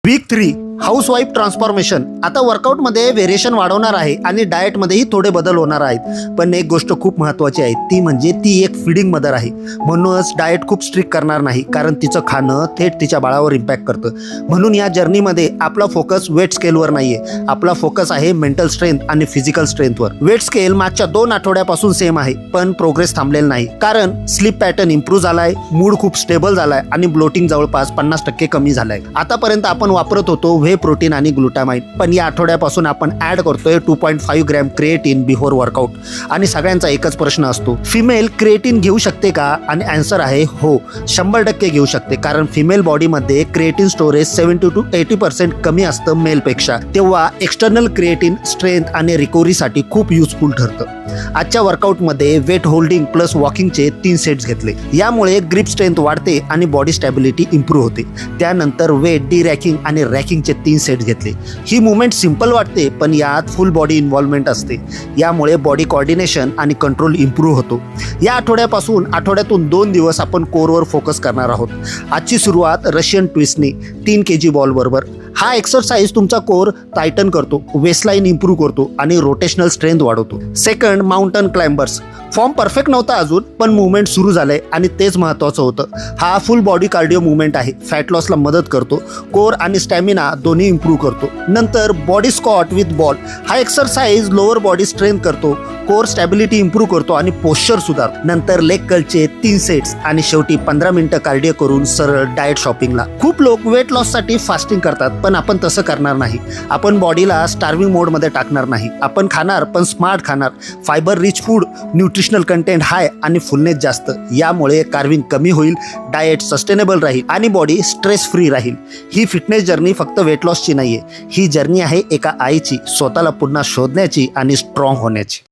Weak 3 housewife transformation. आता वर्कआउटमध्ये variation वाढवणार आहे आणि डाएटमध्येही थोडे बदल होणार आहेत. पण एक गोष्ट खूप महत्त्वाची आहे, ती म्हणजे ती एक फीडिंग मदर आहे. म्हणूनच डाएट खूप स्ट्रिक्ट करणार नाही, कारण तिचं खाणं थेट तिच्या बाळावर इम्पॅक्ट करतं. म्हणून या जर्नीमध्ये आपला फोकस वेट स्केलवर नाही आहे, आपला फोकस आहे मेंटल स्ट्रेंथ आणि फिजिकल स्ट्रेंथवर. वेट स्केल मागच्या 2 आठवड्यापासून सेम आहे, पण प्रोग्रेस थांबलेला नाही. कारण स्लीप पॅटर्न इम्प्रूव्ह झालाय, मूड खूप स्टेबल झालाय आणि ब्लोटिंग जवळपास 50% कमी झालाय. आतापर्यंत आपण वापरत होतो व्हे प्रोटीन आणि ग्लुटामाइन, पण या आठवड्यापासून आपण ऍड करतोय 2.5 ग्रॅम क्रिएटिन बिफोर वर्कआउट. आणि सगळ्यांचा एकच प्रश्न असतो, फिमेल क्रिएटिन घेऊ शकते का? आणि आन्सर आहे हो, 100% घेऊ शकते. कारण फिमेल बॉडीमध्ये क्रिएटिन स्टोरेज 70 to 80% कमी असतं मेलपेक्षा. तेव्हा एक्सटर्नल क्रिएटिन स्ट्रेंथ आणि रिकव्हरीसाठी खूप युजफुल ठरतं. आजच्या वर्कआउटमध्ये वेट होल्डिंग प्लस वॉकिंगचे 3 सेट्स घेतले. यामुळे ग्रिप स्ट्रेंथ वाढते आणि बॉडी स्टॅबिलिटी इम्प्रूव्ह होते. त्यानंतर वेट डी रॅकिंग आणि रॅकिंगचे 3 सेट घेतले. ही मुवमेंट सिंपल वाटते, पण यात फुल बॉडी इन्व्हॉल्वमेंट असते. यामुळे बॉडी कोऑर्डिनेशन आणि कंट्रोल इम्प्रूव्ह होतो. या आठवड्यातून 2 दिवस आपण कोरवर फोकस करणार आहोत. आजची सुरुवात रशियन ट्विस्टने 3 kg बॉल बरोबर. हा एक्सरसाइज तुमचा कोर टायटन करतो, वेस्टलाईन इम्प्रूव्ह करतो आणि रोटेशनल स्ट्रेंथ वाढवतो. Second, mountain climbers. Form perfect नव्हता अजून, पण मुवमेंट सुरू झालंय आणि तेच महत्त्वाचं होतं. हा फुल बॉडी कार्डिओ मुवमेंट आहे, फॅट लॉसला मदत करतो, कोर आणि स्टॅमिना दोन्ही इम्प्रूव्ह करतो. नंतर बॉडी स्क्वॉट विथ बॉल. हा एक्सरसाइज लोअर बॉडी स्ट्रेंथ करतो, कोर स्टॅबिलिटी इम्प्रूव्ह करतो आणि पोश्चर सुधारतो. नंतर लेग कर्लचे 3 सेट्स आणि शेवटी 15 मिनिटं कार्डिओ करून सरळ डाएट शॉपिंगला. खूप लोक वेट लॉससाठी फास्टिंग करतात, पण आपण तसं करणार नाही. आपण बॉडीला स्टार्विंग मोडमध्ये टाकणार नाही. आपण खाणार, पण स्मार्ट खाणार. Fibre rich food, nutritional content high आणि फुलनेस जास्त. यामुळे कार्विंग कमी होईल, डाएट सस्टेनेबल राहील आणि बॉडी स्ट्रेस फ्री राहील. ही फिटनेस जर्नी फक्त वेट लॉसची नाहीये, ही जर्नी आहे एका आईची, स्वतःला पुन्हा शोधण्याची आणि स्ट्रॉंग होण्याची.